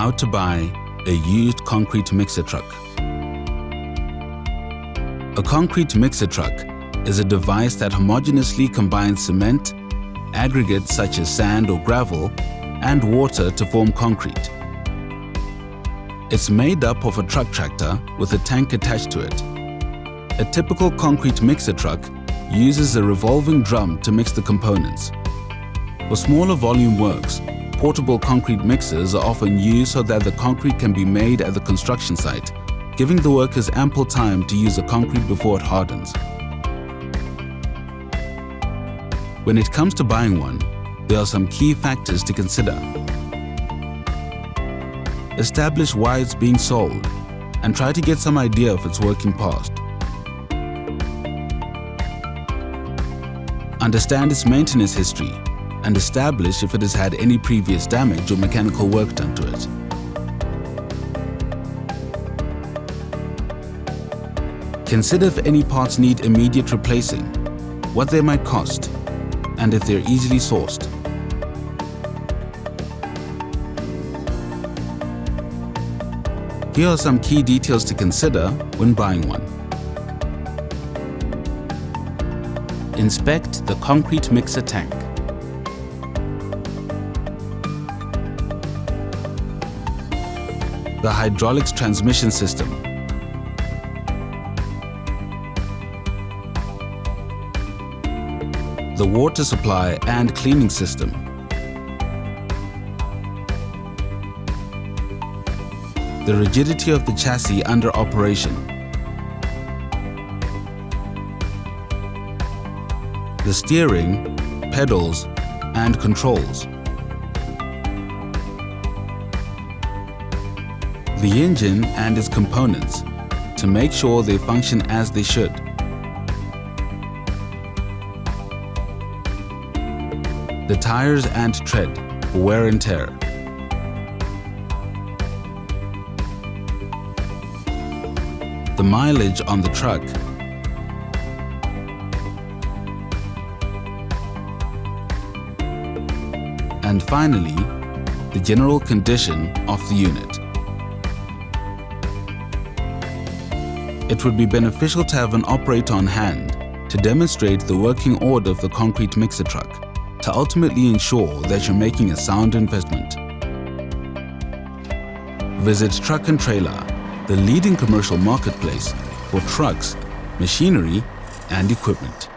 How to buy a used concrete mixer truck. A concrete mixer truck is a device that homogeneously combines cement, aggregates such as sand or gravel, and water to form concrete. It's made up of a truck tractor with a tank attached to it. A typical concrete mixer truck uses a revolving drum to mix the components. For smaller volume works, portable concrete mixers are often used so that the concrete can be made at the construction site, giving the workers ample time to use the concrete before it hardens. When it comes to buying one, there are some key factors to consider. Establish why it's being sold and try to get some idea of its working past. Understand its maintenance history and establish if it has had any previous damage or mechanical work done to it. Consider if any parts need immediate replacing, what they might cost, and if they're easily sourced. Here are some key details to consider when buying one. Inspect the concrete mixer tank. The hydraulics transmission system. The water supply and cleaning system. The rigidity of the chassis under operation. The steering, pedals, and controls. The engine and its components to make sure they function as they should. The tires and tread for wear and tear. The mileage on the truck. And finally, the general condition of the unit. It would be beneficial to have an operator on hand to demonstrate the working order of the concrete mixer truck to ultimately ensure that you're making a sound investment. Visit Truck and Trailer, the leading commercial marketplace for trucks, machinery, and equipment.